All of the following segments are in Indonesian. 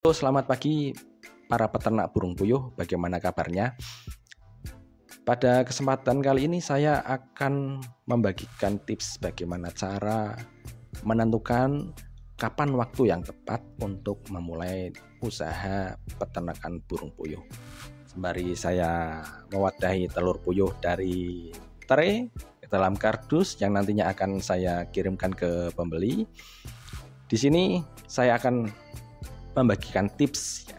Halo, selamat pagi para peternak burung puyuh, bagaimana kabarnya? Pada kesempatan kali ini saya akan membagikan tips bagaimana cara menentukan kapan waktu yang tepat untuk memulai usaha peternakan burung puyuh. Sembari saya mewadahi telur puyuh dari tray ke dalam kardus yang nantinya akan saya kirimkan ke pembeli. Di sini saya akan membagikan tips ya.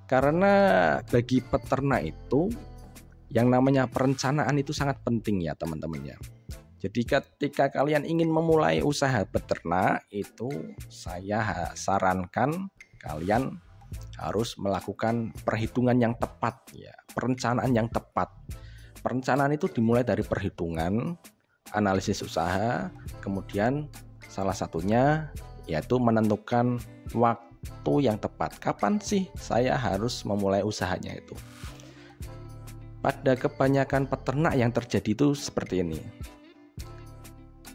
Karena bagi peternak itu yang namanya perencanaan itu sangat penting ya teman-teman ya. Jadi ketika kalian ingin memulai usaha peternak itu saya sarankan kalian harus melakukan perhitungan yang tepat ya, perencanaan yang tepat. Perencanaan itu dimulai dari perhitungan, analisis usaha, kemudian salah satunya yaitu menentukan waktu yang tepat. Kapan sih saya harus memulai usahanya itu? Pada kebanyakan peternak yang terjadi itu seperti ini.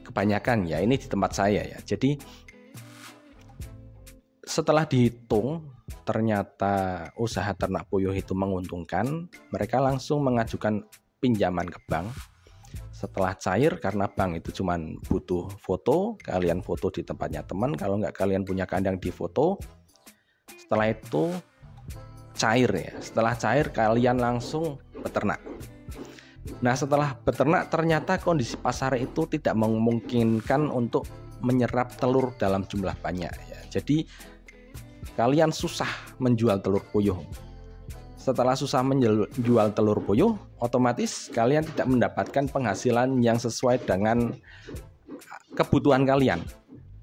Kebanyakan ya, ini di tempat saya ya. Jadi setelah dihitung ternyata usaha ternak puyuh itu menguntungkan, mereka langsung mengajukan pinjaman ke bank. Setelah cair, karena bank itu cuma butuh foto, kalian foto di tempatnya teman, kalau nggak kalian punya kandang di foto. Setelah itu cair ya, setelah cair kalian langsung beternak. Nah setelah beternak ternyata kondisi pasar itu tidak memungkinkan untuk menyerap telur dalam jumlah banyak ya. Jadi kalian susah menjual telur puyuh. Setelah susah menjual telur puyuh, otomatis kalian tidak mendapatkan penghasilan yang sesuai dengan kebutuhan kalian.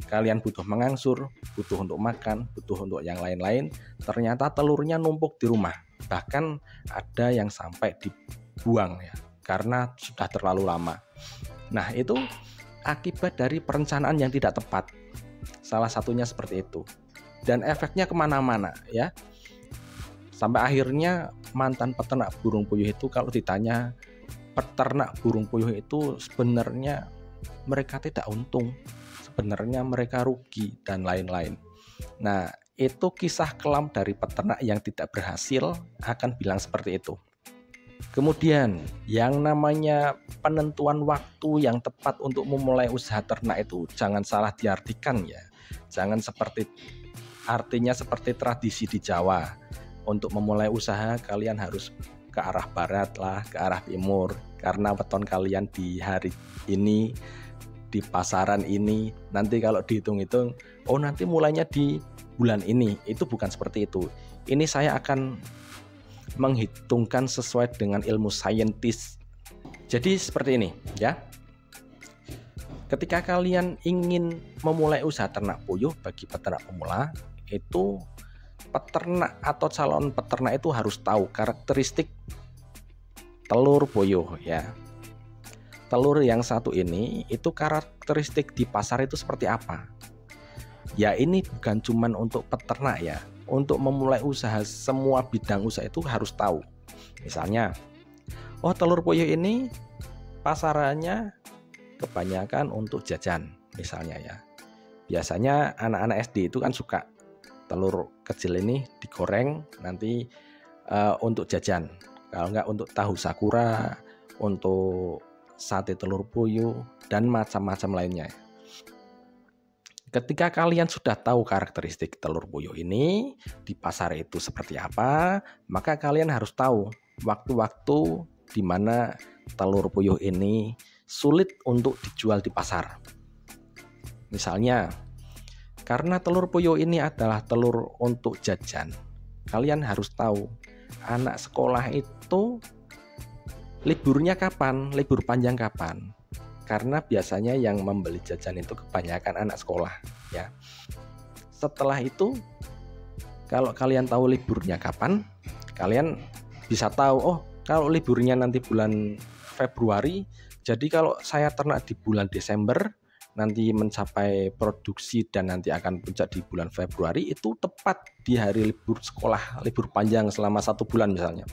Kalian butuh mengangsur, butuh untuk makan, butuh untuk yang lain-lain. Ternyata telurnya numpuk di rumah. Bahkan ada yang sampai dibuang ya, karena sudah terlalu lama. Nah itu akibat dari perencanaan yang tidak tepat. Salah satunya seperti itu. Dan efeknya kemana-mana ya. Sampai akhirnya mantan peternak burung puyuh itu kalau ditanya peternak burung puyuh itu sebenarnya mereka tidak untung, sebenarnya mereka rugi dan lain-lain. Nah itu kisah kelam dari peternak yang tidak berhasil akan bilang seperti itu. Kemudian yang namanya penentuan waktu yang tepat untuk memulai usaha ternak itu jangan salah diartikan ya. Jangan artinya seperti tradisi di Jawa. Untuk memulai usaha kalian harus ke arah barat lah, ke arah timur. Karena weton kalian di hari ini, di pasaran ini, nanti kalau dihitung-hitung, oh nanti mulainya di bulan ini. Itu bukan seperti itu. Ini saya akan menghitungkan sesuai dengan ilmu saintis. Jadi seperti ini ya. Ketika kalian ingin memulai usaha ternak puyuh bagi peternak pemula, itu peternak atau calon peternak itu harus tahu karakteristik telur puyuh ya. Telur yang satu ini itu karakteristik di pasar itu seperti apa? Ya ini bukan cuman untuk peternak ya. Untuk memulai usaha semua bidang usaha itu harus tahu. Misalnya, oh telur puyuh ini pasarannya kebanyakan untuk jajan misalnya ya. Biasanya anak-anak SD itu kan suka telur kecil ini digoreng nanti untuk jajan. Kalau enggak untuk tahu sakura, untuk sate telur puyuh dan macam-macam lainnya. Ketika kalian sudah tahu karakteristik telur puyuh ini di pasar itu seperti apa, maka kalian harus tahu waktu-waktu di mana telur puyuh ini sulit untuk dijual di pasar. Misalnya karena telur puyuh ini adalah telur untuk jajan, kalian harus tahu anak sekolah itu liburnya kapan, libur panjang kapan. Karena biasanya yang membeli jajan itu kebanyakan anak sekolah ya. Setelah itu kalau kalian tahu liburnya kapan, kalian bisa tahu oh kalau liburnya nanti bulan Februari, jadi kalau saya ternak di bulan Desember nanti mencapai produksi dan nanti akan puncak di bulan Februari, itu tepat di hari libur sekolah, libur panjang selama 1 bulan misalnya.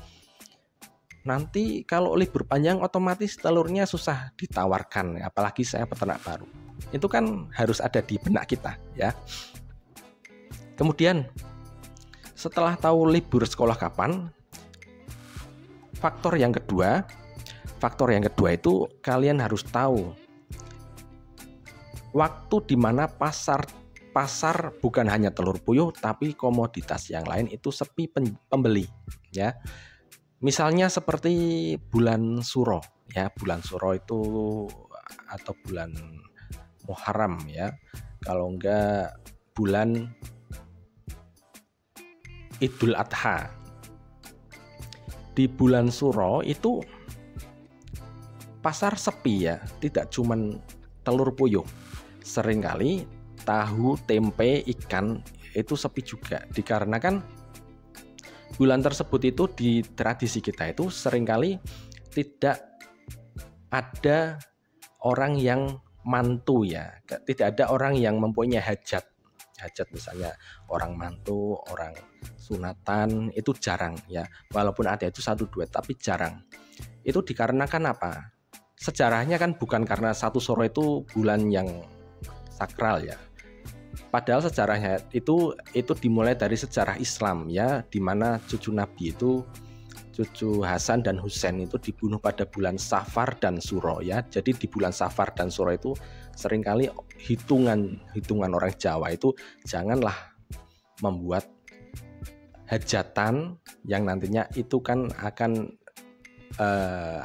Nanti kalau libur panjang otomatis telurnya susah ditawarkan, apalagi saya peternak baru. Itu kan harus ada di benak kita ya. Kemudian Setelah tahu libur sekolah kapan, faktor yang kedua itu kalian harus tahu waktu di mana pasar bukan hanya telur puyuh tapi komoditas yang lain itu sepi pembeli ya. Misalnya seperti bulan Suro ya, bulan Suro itu atau bulan Muharram ya. Kalau enggak bulan Idul Adha. Di bulan Suro itu pasar sepi ya, tidak cuman telur puyuh. Seringkali tahu, tempe, ikan itu sepi juga. Dikarenakan bulan tersebut itu di tradisi kita itu seringkali tidak ada orang yang mantu ya. Tidak ada orang yang mempunyai hajat misalnya orang mantu, orang sunatan itu jarang ya. Walaupun ada itu 1-2 tapi jarang. Itu dikarenakan apa? Sejarahnya kan bukan karena satu Suro itu bulan yang sakral ya. Padahal sejarahnya itu dimulai dari sejarah Islam ya, di mana cucu Nabi itu, cucu Hasan dan Husain itu dibunuh pada bulan Safar dan Suro ya. Jadi di bulan Safar dan Suro itu seringkali hitungan orang Jawa itu janganlah membuat hajatan yang nantinya itu kan akan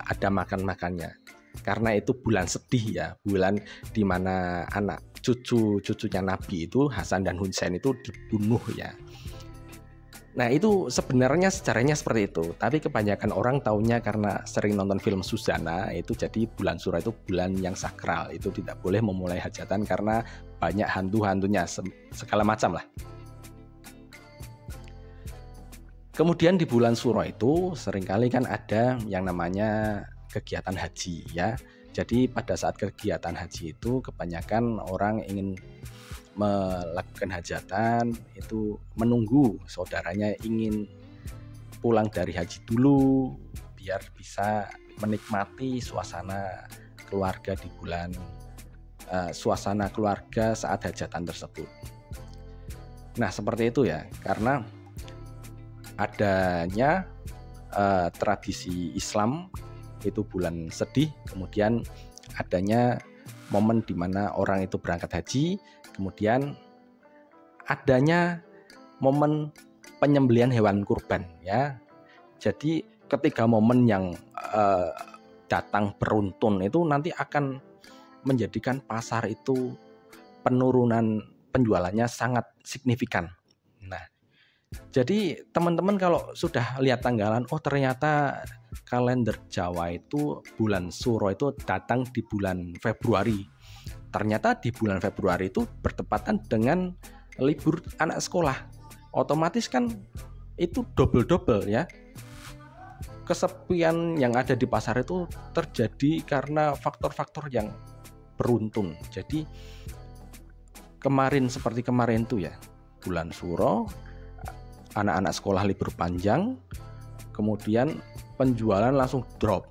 ada makan-makannya. Karena itu bulan sedih ya, bulan di mana anak cucunya Nabi itu Hasan dan Husain itu dibunuh ya. Nah itu sebenarnya sejarahnya seperti itu. Tapi kebanyakan orang taunya karena sering nonton film Susana itu jadi bulan Suro itu bulan yang sakral. Itu tidak boleh memulai hajatan karena banyak hantu-hantunya segala macam lah. Kemudian di bulan Suro itu seringkali kan ada yang namanya kegiatan haji ya. Jadi pada saat kegiatan haji itu kebanyakan orang ingin melakukan hajatan itu menunggu saudaranya ingin pulang dari haji dulu biar bisa menikmati suasana keluarga di bulan suasana keluarga saat hajatan tersebut. Nah seperti itu ya, karena adanya tradisi Islam itu bulan sedih, kemudian adanya momen di mana orang itu berangkat haji, kemudian adanya momen penyembelihan hewan kurban ya. Jadi ketiga momen yang datang beruntun itu nanti akan menjadikan pasar itu penurunan penjualannya sangat signifikan. Nah, jadi teman-teman kalau sudah lihat tanggalan, oh ternyata kalender Jawa itu bulan Suro itu datang di bulan Februari. Ternyata di bulan Februari itu bertepatan dengan libur anak sekolah. Otomatis kan itu double ya. Kesepian yang ada di pasar itu terjadi karena faktor-faktor yang beruntun. Jadi seperti kemarin tuh ya, bulan Suro, anak-anak sekolah libur panjang, kemudian penjualan langsung drop.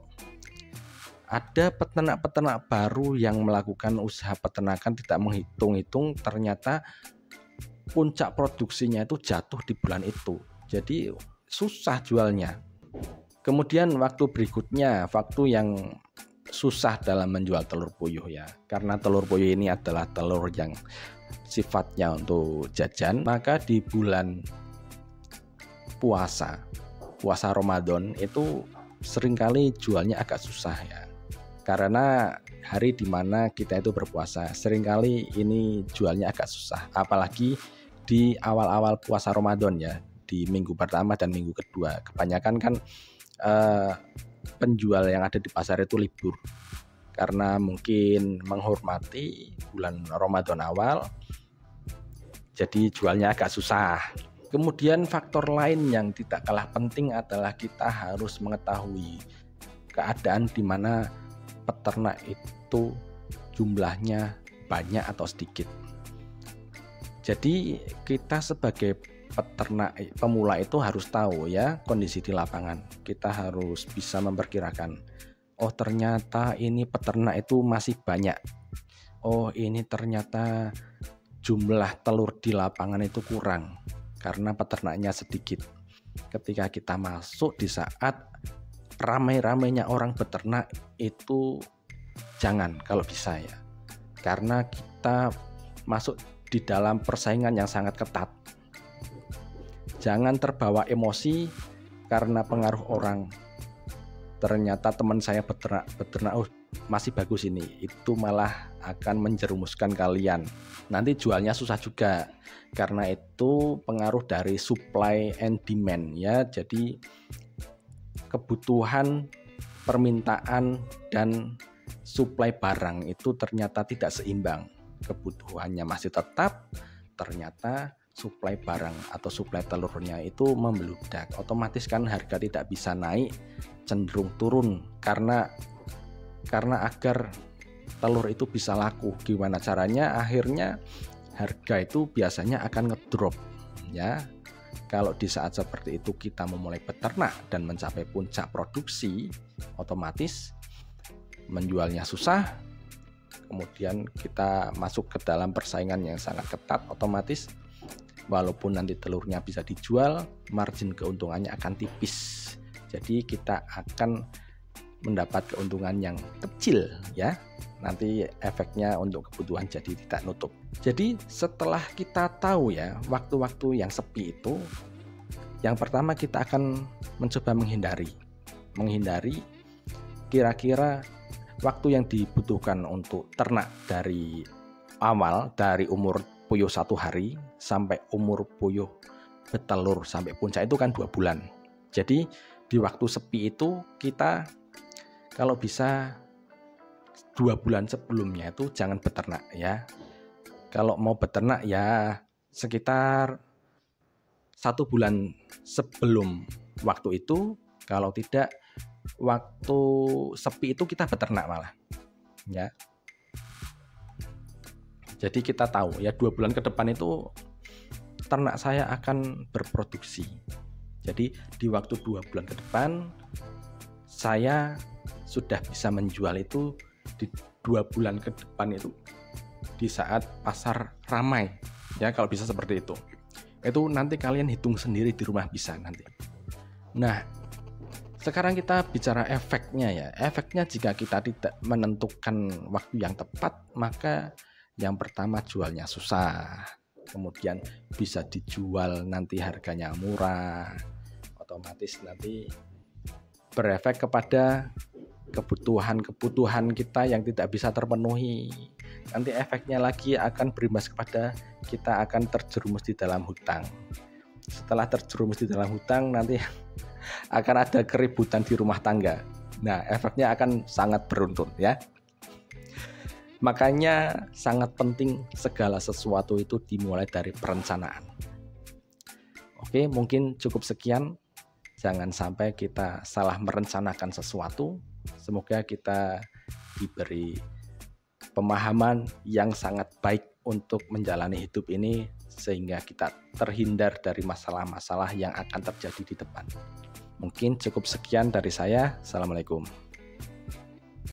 Ada peternak-peternak baru yang melakukan usaha peternakan tidak menghitung-hitung, ternyata puncak produksinya itu jatuh di bulan itu. Jadi susah jualnya. Kemudian waktu berikutnya, waktu yang susah dalam menjual telur puyuh ya. Karena telur puyuh ini adalah telur yang sifatnya untuk jajan, maka di bulan puasa Ramadan itu seringkali jualnya agak susah ya, karena hari dimana kita itu berpuasa seringkali ini jualnya agak susah, apalagi di awal-awal puasa Ramadan ya, di minggu pertama dan minggu kedua kebanyakan kan penjual yang ada di pasar itu libur karena mungkin menghormati bulan Ramadan awal, jadi jualnya agak susah. Kemudian faktor lain yang tidak kalah penting adalah kita harus mengetahui keadaan di mana peternak itu jumlahnya banyak atau sedikit. Jadi kita sebagai peternak pemula itu harus tahu ya kondisi di lapangan. Kita harus bisa memperkirakan, oh ternyata ini peternak itu masih banyak. Oh ini ternyata jumlah telur di lapangan itu kurang. karena peternaknya sedikit. Ketika kita masuk di saat ramai-ramainya orang beternak itu jangan kalau bisa ya. Karena kita masuk di dalam persaingan yang sangat ketat. Jangan terbawa emosi karena pengaruh orang. Ternyata teman saya beternak, oh masih bagus ini, itu malah akan menjerumuskan kalian. Nanti jualnya susah juga, karena itu pengaruh dari supply and demand ya. Jadi kebutuhan, permintaan dan supply barang itu ternyata tidak seimbang. Kebutuhannya masih tetap, ternyata supply barang atau supply telurnya itu membludak. Otomatis kan harga tidak bisa naik, cenderung turun karena agar telur itu bisa laku, gimana caranya? Akhirnya harga itu biasanya akan ngedrop ya. Kalau di saat seperti itu kita memulai beternak dan mencapai puncak produksi, otomatis menjualnya susah. Kemudian kita masuk ke dalam persaingan yang sangat ketat, otomatis walaupun nanti telurnya bisa dijual, margin keuntungannya akan tipis. Jadi kita akan mendapat keuntungan yang kecil ya. Nanti efeknya untuk kebutuhan jadi tidak nutup. Jadi setelah kita tahu ya waktu-waktu yang sepi itu, yang pertama kita akan mencoba menghindari kira-kira waktu yang dibutuhkan untuk ternak dari awal, dari umur puyuh 1 hari sampai umur puyuh betelur sampai puncak itu kan 2 bulan. Jadi di waktu sepi itu kita kalau bisa 2 bulan sebelumnya itu jangan beternak ya. Kalau mau beternak ya sekitar 1 bulan sebelum waktu itu. Kalau tidak waktu sepi itu kita beternak malah ya. Jadi kita tahu ya 2 bulan ke depan itu ternak saya akan berproduksi. Jadi di waktu 2 bulan ke depan saya sudah bisa menjual itu di 2 bulan ke depan itu di saat pasar ramai ya, kalau bisa seperti itu. Itu nanti kalian hitung sendiri di rumah bisa nanti. Nah, sekarang kita bicara efeknya ya. Efeknya jika kita tidak menentukan waktu yang tepat, maka yang pertama jualnya susah. Kemudian bisa dijual nanti harganya murah. Otomatis nanti berefek kepada kebutuhan kita yang tidak bisa terpenuhi. Nanti efeknya lagi akan berimbas kepada kita akan terjerumus di dalam hutang. Setelah terjerumus di dalam hutang nanti akan ada keributan di rumah tangga. Nah, efeknya akan sangat beruntun ya. Makanya sangat penting segala sesuatu itu dimulai dari perencanaan. Oke, mungkin cukup sekian. Jangan sampai kita salah merencanakan sesuatu. Semoga kita diberi pemahaman yang sangat baik untuk menjalani hidup ini sehingga kita terhindar dari masalah-masalah yang akan terjadi di depan. Mungkin cukup sekian dari saya. Assalamualaikum.